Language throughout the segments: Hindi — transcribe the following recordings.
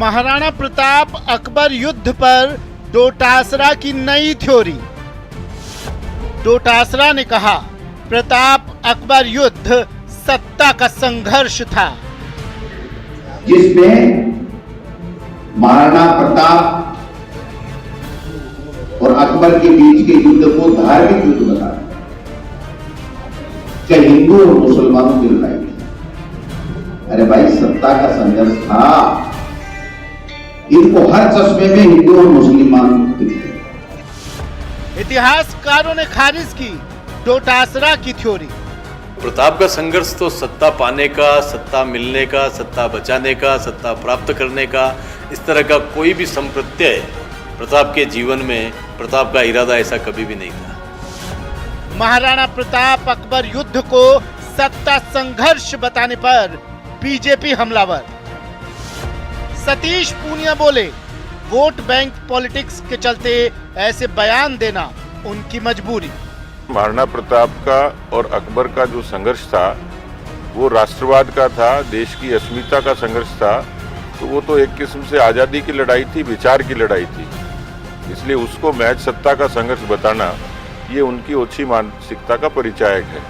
महाराणा प्रताप अकबर युद्ध पर डोटासरा की नई थ्योरी। डोटासरा ने कहा, प्रताप अकबर युद्ध सत्ता का संघर्ष था, जिसमें महाराणा प्रताप और अकबर के बीच के युद्ध को धार्मिक युद्ध बताया, चाहे हिंदू और मुसलमानों की लड़ाई थी। अरे भाई, सत्ता का संघर्ष था। इनको हर चश्मे में हिंदू और मुसलमान दिखते। इतिहासकारों ने खारिज की डोटासरा की थ्योरी। प्रताप का संघर्ष तो सत्ता पाने का, सत्ता मिलने का, सत्ता बचाने का, सत्ता प्राप्त करने का, इस तरह का कोई भी संप्रत्यय प्रताप के जीवन में, प्रताप का इरादा ऐसा कभी भी नहीं था। महाराणा प्रताप अकबर युद्ध को सत्ता संघर्ष बताने पर बीजेपी हमलावर। सतीश पूनिया बोले, वोट बैंक पॉलिटिक्स के चलते ऐसे बयान देना उनकी मजबूरी। महाराणा प्रताप का और अकबर का जो संघर्ष था वो राष्ट्रवाद का था, देश की अस्मिता का संघर्ष था। तो वो तो एक किस्म से आज़ादी की लड़ाई थी, विचार की लड़ाई थी। इसलिए उसको महज सत्ता का संघर्ष बताना ये उनकी ओछी मानसिकता का परिचायक है।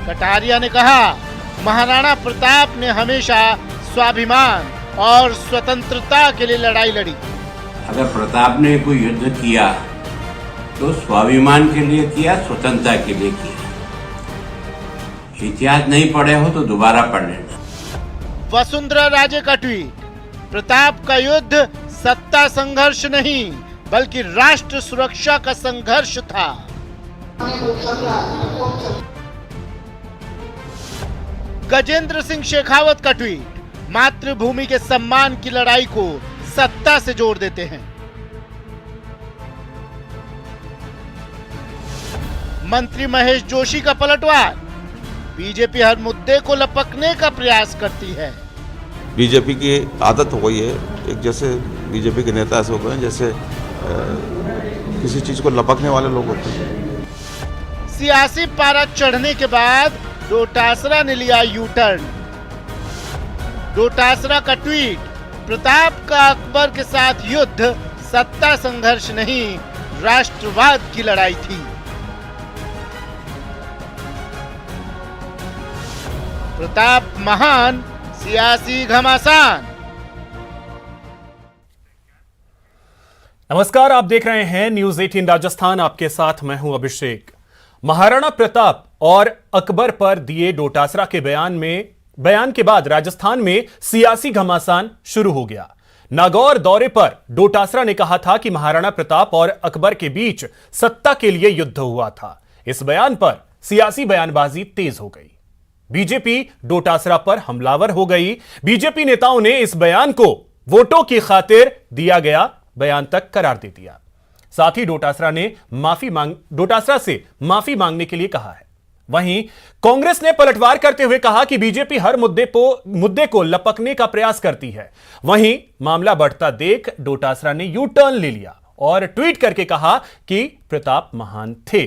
कटारिया ने कहा, महाराणा प्रताप ने हमेशा स्वाभिमान और स्वतंत्रता के लिए लड़ाई लड़ी। अगर प्रताप ने कोई युद्ध किया तो स्वाभिमान के लिए किया, स्वतंत्रता के लिए किया। इतिहास नहीं पढ़े हो तो दोबारा पढ़ लेना। वसुंधरा राजे का ट्वीट, प्रताप का युद्ध सत्ता संघर्ष नहीं बल्कि राष्ट्र सुरक्षा का संघर्ष था। गजेंद्र सिंह शेखावत का ट्वीट, मातृभूमि के सम्मान की लड़ाई को सत्ता से जोड़ देते हैं। मंत्री महेश जोशी का पलटवार, बीजेपी हर मुद्दे को लपकने का प्रयास करती है। बीजेपी की आदत हो गई है, एक जैसे बीजेपी के नेता ऐसे हो गए जैसे किसी चीज को लपकने वाले लोग होते हैं। सियासी पारा चढ़ने के बाद डोटासरा ने लिया यू टर्न। डोटासरा का ट्वीट, प्रताप का अकबर के साथ युद्ध सत्ता संघर्ष नहीं राष्ट्रवाद की लड़ाई थी। प्रताप महान, सियासी घमासान। नमस्कार, आप देख रहे हैं न्यूज 18 राजस्थान। आपके साथ मैं हूं अभिषेक। महाराणा प्रताप और अकबर पर दिए डोटासरा के बयान के बाद राजस्थान में सियासी घमासान शुरू हो गया। नागौर दौरे पर डोटासरा ने कहा था कि महाराणा प्रताप और अकबर के बीच सत्ता के लिए युद्ध हुआ था। इस बयान पर सियासी बयानबाजी तेज हो गई। बीजेपी डोटासरा पर हमलावर हो गई। बीजेपी नेताओं ने इस बयान को वोटों की खातिर दिया गया बयान तक करार दे दिया। साथ ही डोटासरा से माफी मांगने के लिए कहा है। वहीं कांग्रेस ने पलटवार करते हुए कहा कि बीजेपी हर मुद्दे को लपकने का प्रयास करती है। वहीं मामला बढ़ता देख डोटासरा ने यू टर्न ले लिया और ट्वीट करके कहा कि प्रताप महान थे।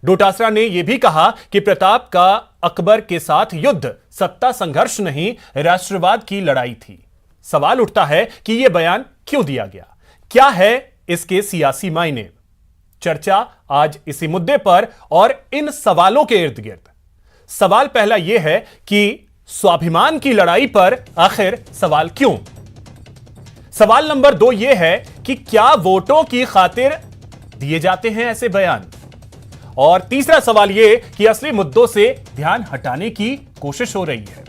डोटासरा ने यह भी कहा कि प्रताप का अकबर के साथ युद्ध सत्ता संघर्ष नहीं राष्ट्रवाद की लड़ाई थी। सवाल उठता है कि यह बयान क्यों दिया गया, क्या है इसके सियासी मायने। चर्चा आज इसी मुद्दे पर और इन सवालों के इर्द गिर्द। सवाल पहला यह है कि स्वाभिमान की लड़ाई पर आखिर सवाल क्यों। सवाल नंबर 2 यह है कि क्या वोटों की खातिर दिए जाते हैं ऐसे बयान। और तीसरा सवाल यह कि असली मुद्दों से ध्यान हटाने की कोशिश हो रही है।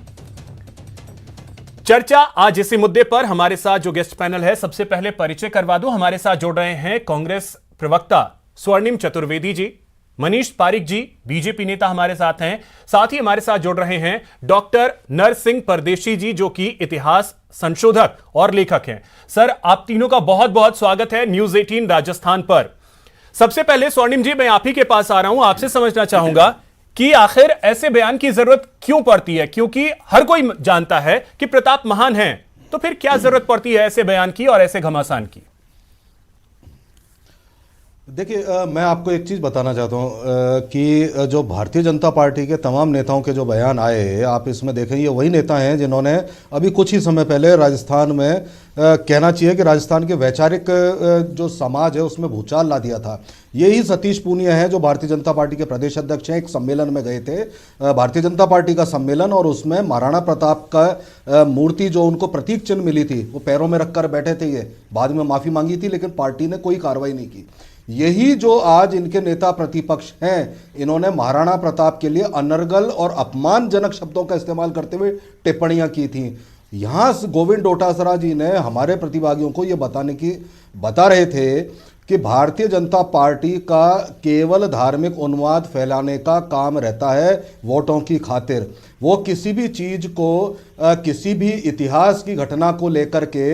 चर्चा आज इसी मुद्दे पर। हमारे साथ जो गेस्ट पैनल है, सबसे पहले परिचय करवा दूं। हमारे साथ जुड़ रहे हैं कांग्रेस प्रवक्ता स्वर्णिम चतुर्वेदी जी, मनीष पारिक जी बीजेपी नेता हमारे साथ हैं। साथ ही हमारे साथ जुड़ रहे हैं डॉक्टर नरसिंह परदेशी जी, जो कि इतिहास संशोधक और लेखक हैं। सर, आप तीनों का बहुत बहुत स्वागत है न्यूज 18 राजस्थान पर। सबसे पहले स्वर्णिम जी, मैं आप ही के पास आ रहा हूं। आपसे समझना चाहूंगा कि आखिर ऐसे बयान की जरूरत क्यों पड़ती है, क्योंकि हर कोई जानता है कि प्रताप महान हैं, तो फिर क्या जरूरत पड़ती है ऐसे बयान की और ऐसे घमासान की। देखिए मैं आपको एक चीज़ बताना चाहता हूँ कि जो भारतीय जनता पार्टी के तमाम नेताओं के जो बयान आए हैं, आप इसमें देखें ये वही नेता हैं जिन्होंने अभी कुछ ही समय पहले राजस्थान में कहना चाहिए कि राजस्थान के वैचारिक जो समाज है उसमें भूचाल ला दिया था। यही सतीश पूनिया है जो भारतीय जनता पार्टी के प्रदेश अध्यक्ष हैं। एक सम्मेलन में गए थे, भारतीय जनता पार्टी का सम्मेलन, और उसमें महाराणा प्रताप का मूर्ति जो उनको प्रतीक चिन्ह मिली थी वो पैरों में रखकर बैठे थे। ये बाद में माफ़ी मांगी थी लेकिन पार्टी ने कोई कार्रवाई नहीं की। यही जो आज इनके नेता प्रतिपक्ष हैं, इन्होंने महाराणा प्रताप के लिए अनर्गल और अपमानजनक शब्दों का इस्तेमाल करते हुए टिप्पणियां की थी। यहाँ गोविंद डोटासरा जी ने हमारे प्रतिभागियों को ये बता रहे थे कि भारतीय जनता पार्टी का केवल धार्मिक उन्माद फैलाने का काम रहता है वोटों की खातिर। वो किसी भी चीज़ को किसी भी इतिहास की घटना को लेकर के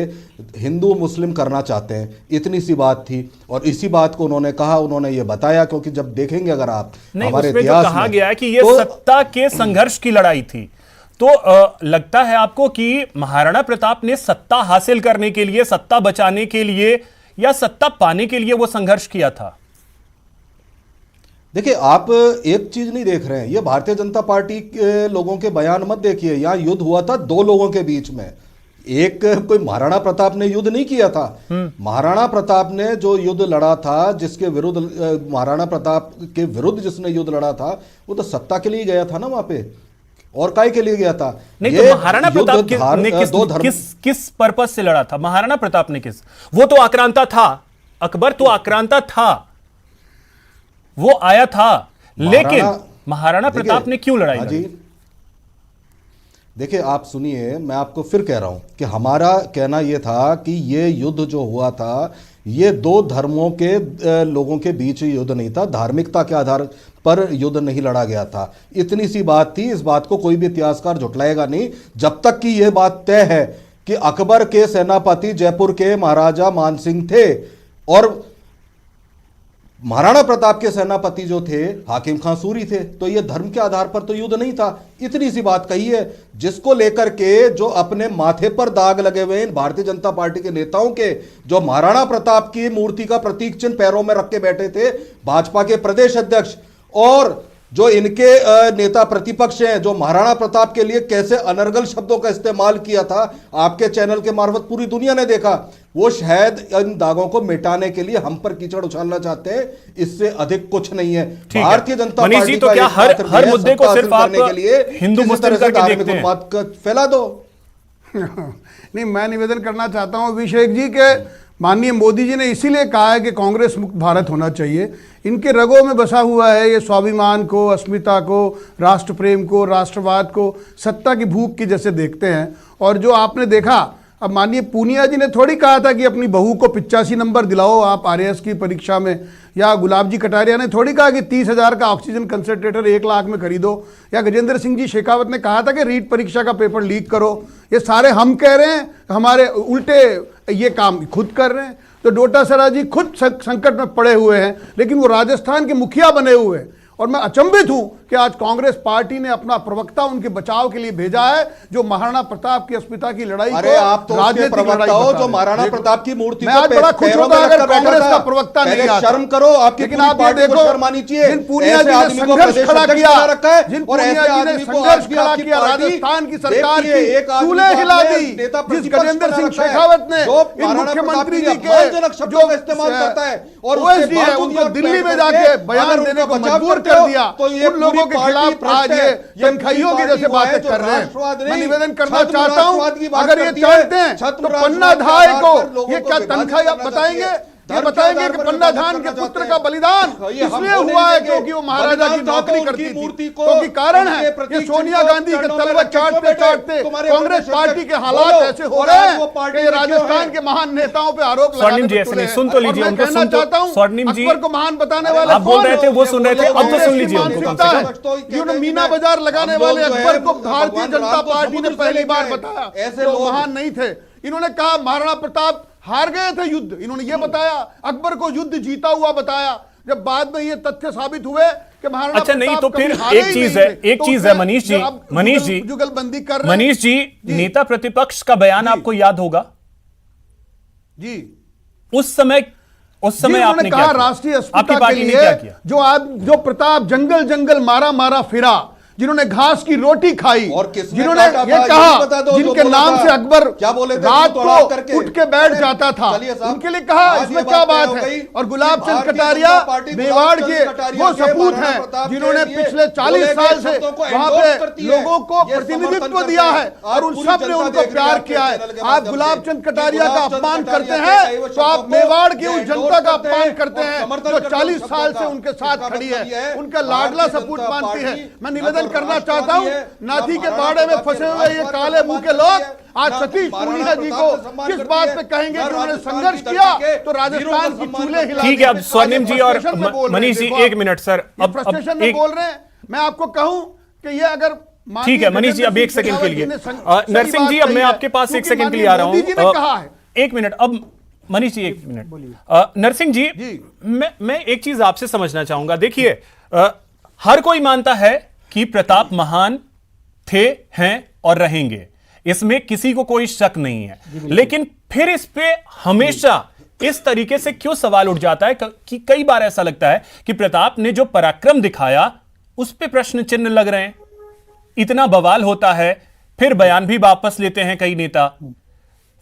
हिंदू मुस्लिम करना चाहते हैं, इतनी सी बात थी। और इसी बात को उन्होंने कहा, उन्होंने ये बताया, क्योंकि जब देखेंगे अगर आप हमारे इतिहास कहा गया है कि ये सत्ता के संघर्ष की लड़ाई थी, तो लगता है आपको कि महाराणा प्रताप ने सत्ता हासिल करने के लिए, सत्ता बचाने के लिए या सत्ता पाने के लिए वो संघर्ष किया था? देखिए आप एक चीज नहीं देख रहे हैं, ये भारतीय जनता पार्टी के लोगों के बयान मत देखिए। यहां युद्ध हुआ था दो लोगों के बीच में। एक कोई महाराणा प्रताप ने युद्ध नहीं किया था। महाराणा प्रताप ने जो युद्ध लड़ा था, जिसके विरुद्ध महाराणा प्रताप के विरुद्ध जिसने युद्ध लड़ा था, वो तो सत्ता के लिए गया था ना वहां पे, और काय के लिए गया था? नहीं तो महाराणा प्रताप ने किस पर्पस से लड़ा था? महाराणा प्रताप ने वो तो आक्रांता था, अकबर तो आक्रांता था, वो आया था, लेकिन महाराणा प्रताप ने क्यों लड़ाई लड़ी? देखिए आप सुनिए, मैं आपको फिर कह रहा हूं कि हमारा कहना यह था कि ये युद्ध जो हुआ था, ये दो धर्मों के लोगों के बीच युद्ध नहीं था, धार्मिकता के आधार पर युद्ध नहीं लड़ा गया था। इतनी सी बात थी। इस बात को कोई भी इतिहासकार झुटलाएगा नहीं जब तक कि यह बात तय है कि अकबर के सेनापति जयपुर के महाराजा मानसिंह थे और महाराणा प्रताप के सेनापति जो थे हाकिम खां सूरी थे। तो यह धर्म के आधार पर तो युद्ध नहीं था। इतनी सी बात कही है, जिसको लेकर के जो अपने माथे पर दाग लगे हुए इन भारतीय जनता पार्टी के नेताओं के, जो महाराणा प्रताप की मूर्ति का प्रतीक चिन्ह पैरों में रख के बैठे थे भाजपा के प्रदेश अध्यक्ष, और जो इनके नेता प्रतिपक्ष हैं, जो महाराणा प्रताप के लिए कैसे अनर्गल शब्दों का इस्तेमाल किया था, आपके चैनल के मार्फत पूरी दुनिया ने देखा। वो शायद इन दागों को मिटाने के लिए हम पर कीचड़ उछालना चाहते हैं, इससे अधिक कुछ नहीं है। भारतीय जनता पार्टी तो क्या हर मुद्दे को सिर्फ आप के लिए हिंदू मुस्लिम करके देखते हैं? फैला दो। नहीं, मैं निवेदन करना चाहता हूं अभिषेक जी के माननीय मोदी जी ने इसीलिए कहा है कि कांग्रेस मुक्त भारत होना चाहिए। इनके रगों में बसा हुआ है ये स्वाभिमान को, अस्मिता को, राष्ट्र प्रेम को, राष्ट्रवाद को सत्ता की भूख की जैसे देखते हैं। और जो आपने देखा, अब माननीय पूनिया जी ने थोड़ी कहा था कि अपनी बहू को 85 नंबर दिलाओ आप आरएएस की परीक्षा में, या गुलाब जी कटारिया ने थोड़ी कहा कि 30,000 का ऑक्सीजन कंसंट्रेटर 1 लाख में खरीदो, या गजेंद्र सिंह जी शेखावत ने कहा था कि रीट परीक्षा का पेपर लीक करो। ये सारे हम कह रहे हैं, हमारे उल्टे ये काम खुद कर रहे हैं। तो डोटासरा जी खुद संकट में पड़े हुए हैं, लेकिन वो राजस्थान के मुखिया बने हुए हैं। और मैं अचंभित हूं कि आज कांग्रेस पार्टी ने अपना प्रवक्ता उनके बचाव के लिए भेजा है, जो महाराणा प्रताप की अस्मिता की लड़ाई को राजनीतिक लड़ाई हो, जो महाराणा प्रताप की मूर्ति मैं आज बड़ा खुश होगा अगर कांग्रेस का प्रवक्ता नहीं आता। शर्म करो, आपकी लेकिन आप ये देखो, जिन पूनिया जी ने संघर्ष खड़ा किया, जिन पूनिया जी ने संघर्ष खड़ा किया, राजस्थान की सरकार की चूल्हे हिला दी, जिस गजेंद्र सिंह शेखावत ने इन मुख्यमंत्री जी के जो इस्तेमाल करता है और उनको दिल्ली में जाके बयान देने को मजबूर कर दिया, उन लोगों के खिलाफ आज ये तनख्वाहियों की जैसे बातें कर रहे हैं। मैं निवेदन करना चाहता हूं, अगर ये चाहते हैं तो पन्ना धाय को ये क्या तनख्वाह बताएंगे? ये बताएंगे कि पन्ना धान के पुत्र का बलिदान इसलिए हुआ है क्योंकि वो महाराजा की नौकरी करती थी, क्योंकि कारण है ये सोनिया गांधी के तलवा चाटते चाटते कांग्रेस पार्टी के हालात ऐसे हो रहे हैं कि राजस्थान के महान नेताओं पे आरोप लगाने। सुन तो लीजिए, मैं कहना चाहता हूँ अकबर को महान बताने वाले आप बोल रहे थे, वो सुन रहे थे, अब तो सुन लीजिए। मीना बाजार लगाने वाले अकबर को भारतीय जनता पार्टी ने पहली बार बताया, ऐसे महान नहीं थे। इन्होंने कहा महाराणा प्रताप हार गए थे युद्ध, इन्होंने ये बताया। अकबर को युद्ध जीता हुआ बताया, जब बाद में ये तथ्य साबित हुए कि महाराणा अच्छा नहीं तो फिर एक चीज है मनीष जी जुगलबंदी कर रहे हैं। मनीष जी, नेता प्रतिपक्ष का बयान आपको याद होगा जी। उस समय उस समय जी, आपने कहा क्या किया? राष्ट्रीय आपकी अस्मिता के पार्टी ने क्या लिए किया? जो प्रताप जंगल जंगल मारा मारा फिरा, जिन्होंने घास की रोटी खाई, और किसने जिन्होंने काटा ये था, कहा, ये बता दो, जो जिनके बोला नाम था। से अकबर क्या बोले थे? रात तो आप को करके उठ के बैठ अरे, जाता था, चलिए साहब, उनके लिए कहा आज इसमें ये क्या बात बात तय हो है। गई और कि गुलाब चंद भारतीय कटारिया जनता पार्टी मेवाड़ गुलाब के चंद कटारिया वो के सपूत महाराणा हैं प्रताप के जिन्होंने लिए पिछले 40 बोले गए साल से शब्दों को वहां endorse करती पे है। लोगों को ये प्रतिनिधित्व समर्थन दिया करते है हैं। और आज उन पूरी सब ने जनता उनको देख रही प्यार आपके किया है। चैनल के आप माध्यम गुलाब से चंद कि कटारिया का गुलाब चंद अपमान कटारिया करते के हैं कई वो तो आप शब्दों को मेवाड़ की उस ये जनता का endorse अपमान करते और हैं समर्थन जो करते हैं 40 उन साल शब्दों से का। उनके साथ इसका खड़ी मतलब ये है, है, उनका लाडला भारतीय सपूत जनता मानती है। पार्टी मैं ना निवेदन तो करना चाहता हूँ, राष्ट्रवादी है, नाथी ना के महाराणा बाड़े में प्रताप फंसे के हुए ये राजपाट काले का मुंह सम्मान के लोग करती है, आज ना सतीश महाराणा पूनिया जी प्रताप को का सम्मान किस करती बात है, पे कहेंगे ना कि उन्होंने राजस्थान संघर्ष की किया धरती के तो राजस्थान वीरों की का चूल्हे सम्मान हिला ठीक है, अब स्वर्णिम जी और मनीष जी एक मिनट सर, अब फ्रस्ट्रेशन में एक बोल रहे हैं। मैं आपको कहूं कि ये अगर ठीक है मनीष जी, अब एक सेकंड के लिए नरसिंह जी, अब मैं आपके पास एक सेकंड के लिए आ रहा हूं। एक मिनट, अब मनीष जी एक मिनट। नरसिंह जी, मैं एक चीज आपसे समझना चाहूंगा। देखिए, हर कोई मानता है कि प्रताप महान थे, हैं और रहेंगे, इसमें किसी को कोई शक नहीं है, लेकिन फिर इस पे हमेशा इस तरीके से क्यों सवाल उठ जाता है कि कई बार ऐसा लगता है कि प्रताप ने जो पराक्रम दिखाया उस पे प्रश्न चिन्ह लग रहे हैं, इतना बवाल होता है, फिर बयान भी वापस लेते हैं कई नेता,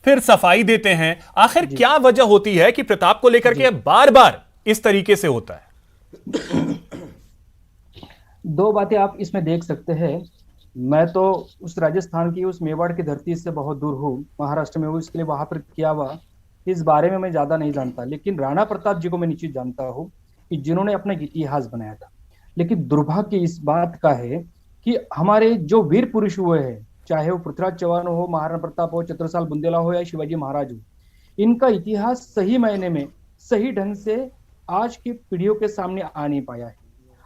फिर सफाई देते हैं। आखिर क्या वजह होती है कि प्रताप को लेकर के बार बार इस तरीके से होता है? दो बातें आप इसमें देख सकते हैं। मैं तो उस राजस्थान की, उस मेवाड़ की धरती से बहुत दूर हूँ, महाराष्ट्र में हूँ, इसके लिए वहां पर क्या हुआ इस बारे में मैं ज्यादा नहीं जानता, लेकिन राणा प्रताप जी को मैं निश्चित जानता हूँ कि जिन्होंने अपना इतिहास बनाया था। लेकिन दुर्भाग्य इस बात का है कि हमारे जो वीर पुरुष हुए हैं, चाहे वो पृथ्वीराज चौहान हो, महाराणा प्रताप हो, छत्रसाल बुंदेला हो या शिवाजी महाराज हो, इनका इतिहास सही मायने में सही ढंग से आज की पीढ़ियों के सामने आ नहीं पाया है।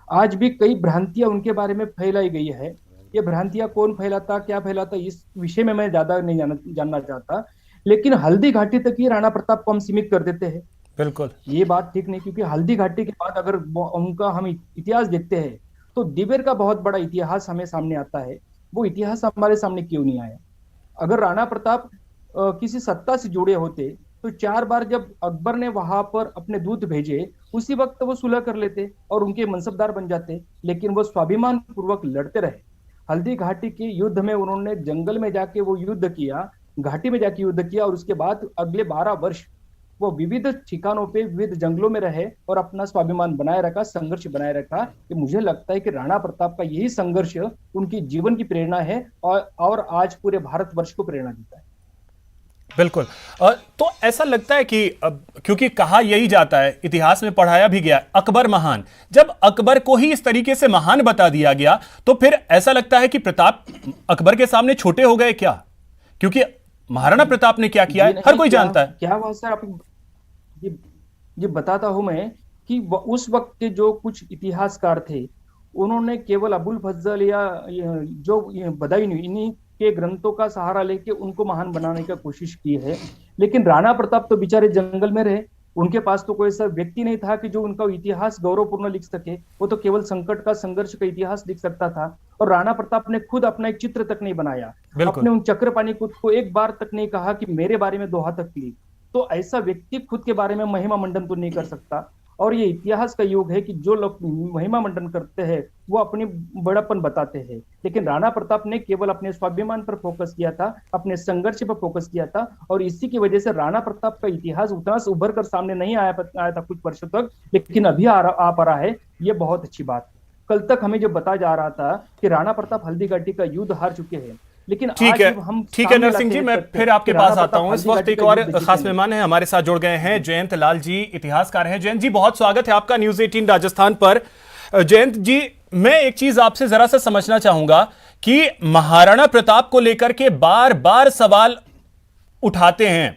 आज भी कई भ्रांतियां उनके बारे में फैलाई गई है। ये भ्रांतियां कौन फैलाता, क्या फैलाता, इस विषय में मैं ज्यादा नहीं जानना चाहता, लेकिन हल्दी घाटी तक ही राणा प्रताप को हम सीमित कर देते हैं। बिल्कुल, ये बात ठीक नहीं, क्योंकि हल्दी घाटी के बाद अगर उनका हम इतिहास देखते हैं तो दिवेर का बहुत बड़ा इतिहास हमें सामने आता है। वो इतिहास हमारे सामने क्यों नहीं आया? अगर राणा प्रताप किसी सत्ता से जुड़े होते तो 4 बार जब अकबर ने वहां पर अपने दूत भेजे, उसी वक्त वो सुलह कर लेते और उनके मनसबदार बन जाते, लेकिन वो स्वाभिमान पूर्वक लड़ते रहे। हल्दी घाटी के युद्ध में उन्होंने जंगल में जाके वो युद्ध किया, घाटी में जाके युद्ध किया, और उसके बाद अगले 12 वर्ष वो विविध ठिकानों पे, विविध जंगलों में रहे और अपना स्वाभिमान बनाए रखा, संघर्ष बनाए रखा। कि मुझे लगता है कि राणा प्रताप का यही संघर्ष उनकी जीवन की प्रेरणा है और आज पूरे भारतवर्ष को प्रेरणा देता है। बिल्कुल। तो ऐसा लगता है कि क्योंकि कहा यही जाता है, इतिहास में पढ़ाया भी गया, अकबर महान, जब अकबर को ही इस तरीके से महान बता दिया गया तो फिर ऐसा लगता है कि प्रताप अकबर के सामने छोटे हो गए क्या? क्योंकि महाराणा प्रताप ने क्या किया है हर कोई जानता है। क्या हुआ सर, आप ये बताता हूं मैं कि उस वक्त के जो कुछ इतिहासकार थे, उन्होंने केवल अबुल फजल या जो बदायूं इन्हीं के ग्रंथों का सहारा लेके उनको महान बनाने की कोशिश की है। लेकिन राणा प्रताप तो बेचारे जंगल में रहे, उनके पास तो कोई ऐसा व्यक्ति नहीं था कि जो उनका इतिहास गौरवपूर्ण लिख सके। वो तो केवल संकट का, संघर्ष का इतिहास लिख सकता था। और राणा प्रताप ने खुद अपना एक चित्र तक नहीं बनाया, अपने उन चक्रपाणी को एक बार तक नहीं कहा कि मेरे बारे में दोहा तक लिख। तो ऐसा व्यक्ति खुद के बारे में महिमा मंडन तो नहीं कर सकता। और ये इतिहास का युग है कि जो लोग महिमा मंडन करते हैं वो अपनी बड़ापन बताते हैं, लेकिन राणा प्रताप ने केवल अपने स्वाभिमान पर फोकस किया था, अपने संघर्ष पर फोकस किया था, और इसी की वजह से राणा प्रताप का इतिहास उतना उभर कर सामने नहीं आया था कुछ वर्षों तक, लेकिन अभी आ पा रहा है। ये बहुत अच्छी बात। कल तक हमें जो बताया जा रहा था कि राणा प्रताप हल्दी घाटी का युद्ध हार चुके हैं, लेकिन ठीक है नरसिंह जी, मैं फिर आपके पास आता हूं। इस वक्त एक और खास मेहमान है हमारे साथ जुड़ गए हैं, जयंत लाल जी, इतिहासकार हैं। जयंत जी, बहुत स्वागत है आपका न्यूज 18 राजस्थान पर। जयंत जी, मैं एक चीज आपसे जरा सा समझना चाहूंगा कि महाराणा प्रताप को लेकर के बार बार सवाल उठाते हैं,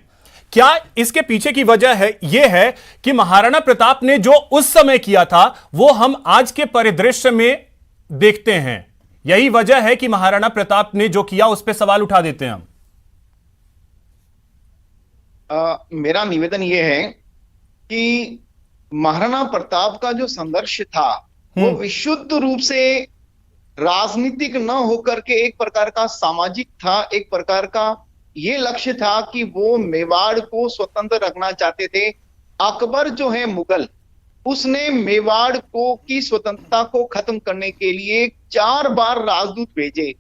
क्या इसके पीछे की वजह है यह है कि महाराणा प्रताप ने जो उस समय किया था वो हम आज के परिदृश्य में देखते हैं? यही वजह है कि महाराणा प्रताप ने जो किया उस पर सवाल उठा देते हैं हम? मेरा निवेदन यह है कि महाराणा प्रताप का जो संघर्ष था वो विशुद्ध रूप से राजनीतिक न होकर के एक प्रकार का सामाजिक था। एक प्रकार का ये लक्ष्य था कि वो मेवाड़ को स्वतंत्र रखना चाहते थे। अकबर जो है मुगल, उसने मेवाड़ को की स्वतंत्रता को खत्म करने के लिए 4 बार राजदूत भेजे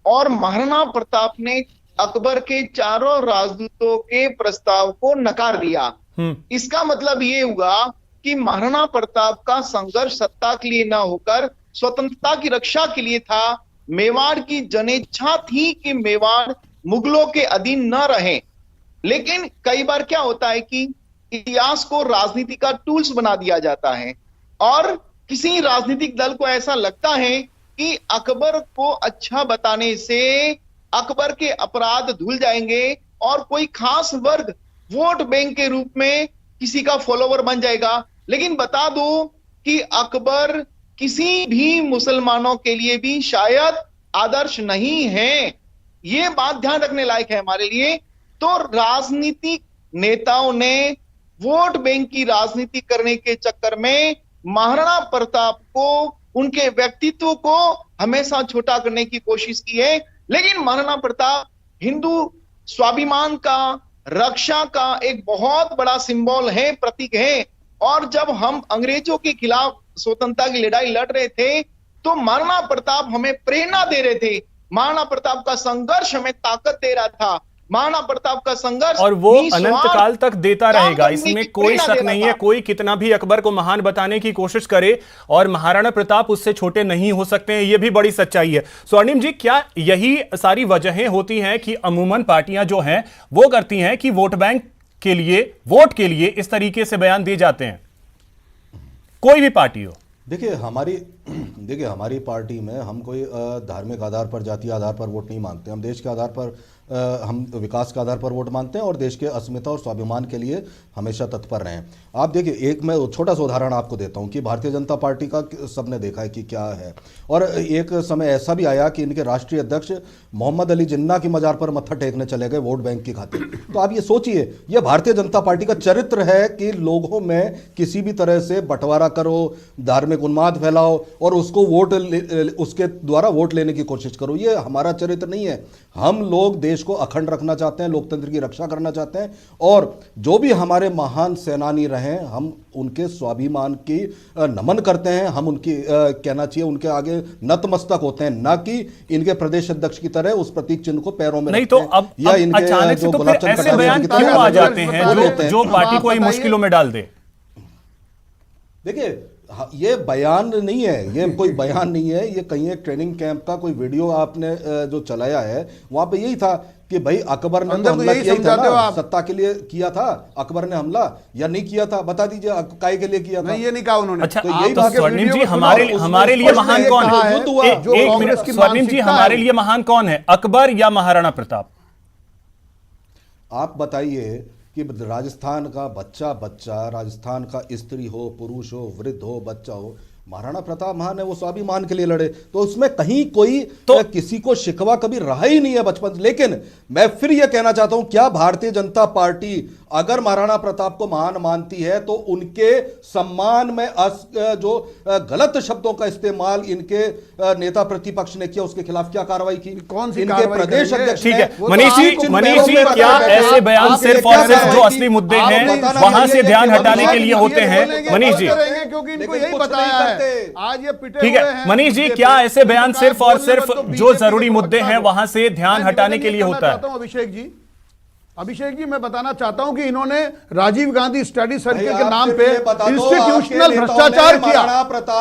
और महाराणा प्रताप ने अकबर के चारों राजदूतों के प्रस्ताव को नकार दिया। इसका मतलब ये हुआ कि महाराणा प्रताप का संघर्ष सत्ता के लिए ना होकर स्वतंत्रता की रक्षा के लिए था। मेवाड़ की जनेच्छा थी कि मेवाड़ मुगलों के अधीन न रहे। लेकिन कई बार क्या होता है कि इतिहास को राजनीति का टूल्स बना दिया जाता है और किसी राजनीतिक दल को ऐसा लगता है कि अकबर को अच्छा बताने से अकबर के अपराध धुल जाएंगे और कोई खास वर्ग वोट बैंक के रूप में किसी का फॉलोवर बन जाएगा। लेकिन बता दो कि अकबर किसी भी मुसलमानों के लिए भी शायद आदर्श नहीं है। ये बात ध्यान रखने लायक है हमारे लिए। तो राजनीतिक नेताओं ने वोट बैंक की राजनीति करने के चक्कर में महाराणा प्रताप को, उनके व्यक्तित्व को हमेशा छोटा करने की कोशिश की है। लेकिन महाराणा प्रताप हिंदू स्वाभिमान का, रक्षा का एक बहुत बड़ा सिंबल है, प्रतीक है। और जब हम अंग्रेजों के खिलाफ स्वतंत्रता की लड़ाई लड़ रहे थे तो महाराणा प्रताप हमें प्रेरणा दे रहे थे। महाराणा प्रताप का संघर्ष हमें ताकत दे रहा था। महाराणा प्रताप का संघर्ष और वो अनंत काल तक देता रहेगा, इसमें कोई शक नहीं है। कोई कितना भी अकबर को महान बताने की कोशिश करे और महाराणा प्रताप उससे छोटे नहीं हो सकते हैं, ये भी बड़ी सच्चाई है। स्वर्णिम जी, क्या यही सारी वजहें होती हैं कि अमूमन पार्टियां जो हैं वो करती हैं कि वोट बैंक के लिए, वोट के लिए इस तरीके से बयान दिए जाते हैं, कोई भी पार्टी हो? देखिए हमारी पार्टी में हम कोई धार्मिक आधार पर, जातीय आधार पर वोट नहीं मांगते। हम देश के आधार पर, हम विकास के आधार पर वोट मांगते हैं और देश के अस्मिता और स्वाभिमान के लिए हमेशा तत्पर रहे हैं। आप देखिए, एक मैं छोटा सा उदाहरण आपको देता हूं कि भारतीय जनता पार्टी का सबने देखा है कि क्या है। और एक समय ऐसा भी आया कि इनके राष्ट्रीय अध्यक्ष मोहम्मद अली जिन्ना की मजार पर मत्था टेकने चले गए वोट बैंक की खातिर। तो आप ये सोचिए, यह भारतीय जनता पार्टी का चरित्र है कि लोगों में किसी भी तरह से बंटवारा करो, धार्मिक उन्माद फैलाओ और उसको उसके द्वारा वोट लेने की कोशिश करो। ये हमारा चरित्र नहीं है। हम लोग देश को अखंड रखना चाहते हैं, लोकतंत्र की रक्षा करना चाहते हैं और जो भी हमारे महान सेनानी रहे, हम उनके स्वाभिमान की नमन करते हैं। हम उनकी कहना चाहिए उनके आगे नतमस्तक होते हैं, ना कि इनके प्रदेश अध्यक्ष की तरह उस प्रतीक चिन्ह को पैरों में नहीं। तो अब अचानक से तो फिर ऐसे बयान क्यों आ जाते हैं जो पार्टी को मुश्किलों में डाल दे? देखिए, ये बयान नहीं है, ये कोई बयान नहीं है। ये कहीं एक ट्रेनिंग कैंप का कोई वीडियो आपने जो चलाया है, वहां पे यही था कि भाई अकबर ने तो हमला किया था ना, सत्ता के लिए किया था अकबर ने हमला या नहीं किया था? बता दीजिए, काय के लिए किया था? नहीं, ये नहीं कहा उन्होंने। अच्छा, तो यही तो स्वर्णिम जी, हमारे लिए महान कौन है? एक मिनट स्वर्णिम जी, हमारे लिए महान कौन है, अकबर या महाराणा प्रताप? आप बताइए कि राजस्थान का बच्चा, राजस्थान का स्त्री हो, पुरुष हो, वृद्ध हो, बच्चा हो, महाराणा प्रताप महान है, वो स्वाभिमान के लिए लड़े। तो उसमें कहीं कोई किसी को शिकवा कभी रहा ही नहीं है बचपन से। लेकिन मैं फिर यह कहना चाहता हूं, क्या भारतीय जनता पार्टी अगर महाराणा प्रताप को महान मानती है तो उनके सम्मान में जो गलत शब्दों का इस्तेमाल इनके नेता प्रतिपक्ष ने किया, उसके खिलाफ क्या कार्रवाई की? कौन सी इनके प्रदेश अध्यक्ष? ठीक है मनीष जी, क्या ऐसे बयान सिर्फ और सिर्फ जो असली मुद्दे हैं वहां से ध्यान हटाने के लिए होते हैं? मनीष जी, क्योंकि इनको यही बताया है आज ये पिटे ठीक है मनीष जी, क्या ऐसे बयान सिर्फ और सिर्फ जो जरूरी मुद्दे हैं वहां से ध्यान हटाने के लिए होता है? अभिषेक जी, मैं बताना चाहता हूं कि इन्होंने राजीव गांधी स्टडी सर्किल के नाम पे इंस्टीट्यूशनल भ्रष्टाचार किया।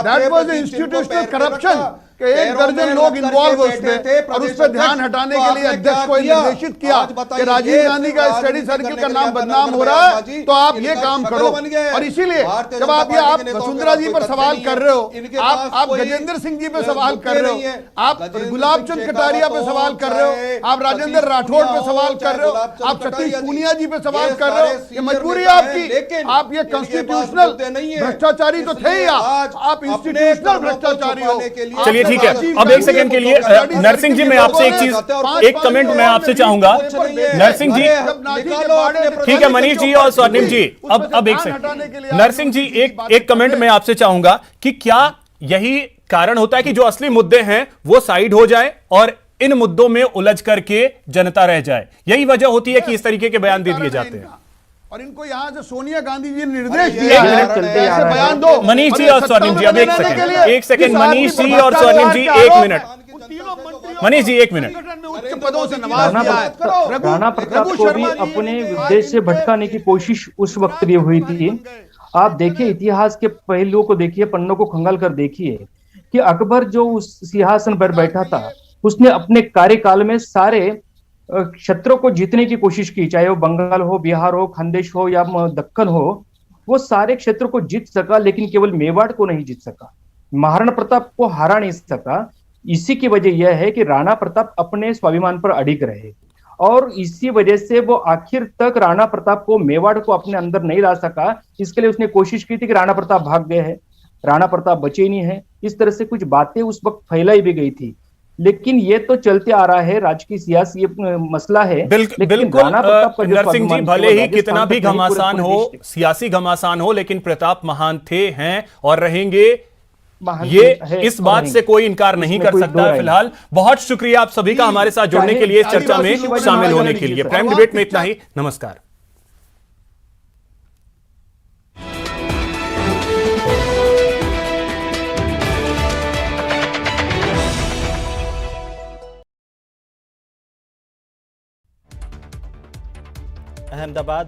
दैट वाज इंस्टीट्यूशनल करप्शन कि 1 दर्जन लोग इन्वॉल्व उसमें और उस पर ध्यान हटाने के लिए अध्यक्ष को निर्देशित किया कि राजीव गांधी का स्टडी सर्किल का नाम बदनाम हो रहा है, तो आप ये काम करो। और इसीलिए जब आप वसुंधरा जी पर सवाल कर रहे हो, आप गजेंद्र सिंह जी पे सवाल कर रहे हो, आप गुलाब चंद कटारिया पे सवाल कर रहे हो, आप राजेंद्र राठौड़ पे सवाल कर रहे हो, आप सतीश पूनिया जी पे सवाल कर रहे हो। ये मजबूरी है आपकी। आप ये कॉन्स्टिट्यूशनल भ्रष्टाचारी तो थे ही, आप इंस्टीट्यूशनल भ्रष्टाचारी हो। चलिए ठीक है, अब एक सेकंड के लिए नरसिंह जी, मैं आपसे एक चीज, एक कमेंट मैं आपसे चाहूंगा। नरसिंह जी, ठीक है मनीष जी और स्वर्णिम जी, अब एक सेकंड नरसिंह जी, एक कमेंट मैं आपसे चाहूंगा कि क्या यही कारण होता है कि जो असली मुद्दे हैं वो साइड हो जाए और इन मुद्दों में उलझ करके जनता रह जाए? यही वजह होती है कि इस तरीके के बयान दे दिए जाते हैं? और इनको यहाँ से सोनिया गांधी जी ने निर्देश दिया एक है मिनट चलते ऐसे आ रहा है। बयान दो। मनीष जी और और ये स्वर्णिम सत्ता जी, अब में एक बनाने के लिए सेकंड, एक सेकंड, इस आदमी मनीष पर जी और भ्रष्टाचार स्वर्णिम जी, के एक आरोप, मिनट। उन तीनों मंत्रियों मनीष जी, एक मिनट। संगठन में उच्च पदों से नवाज राणा दिया है। राणा प्रताप को भी अपने उद्देश्य से भटकाने की कोशिश उस वक्त भी हुई थी। आप देखिए, इतिहास के पहलुओं को देखिए, पन्नों को खंगाल कर देखिए कि अकबर जो उस सिंहासन पर बैठा था, उसने अपने कार्यकाल में सारे क्षेत्रों को जीतने की कोशिश की, चाहे वो बंगाल हो, बिहार हो, खानदेश हो या दक्कन हो। वो सारे क्षेत्रों को जीत सका, लेकिन केवल मेवाड़ को नहीं जीत सका, महाराणा प्रताप को हरा नहीं सका। इसी की वजह यह है कि राणा प्रताप अपने स्वाभिमान पर अडिग रहे, और इसी वजह से वो आखिर तक राणा प्रताप को, मेवाड़ को अपने अंदर नहीं ला सका। इसके लिए उसने कोशिश की थी कि राणा प्रताप भाग गए हैं, राणा प्रताप बचे ही नहीं है, इस तरह से कुछ बातें उस वक्त फैलाई भी गई थी। लेकिन ये तो चलते आ रहा है, राजकीय सियासी ये मसला है। बिल्कुल नरसिंह जी, भले ही कितना भी घमासान हो, सियासी घमासान हो, लेकिन प्रताप महान थे, हैं और रहेंगे, ये इस बात से कोई इनकार नहीं कर सकता। फिलहाल बहुत शुक्रिया आप सभी का हमारे साथ जुड़ने के लिए, इस चर्चा में शामिल होने के लिए। प्राइम डिबेट में इतना ही, नमस्कार। अहमदाबाद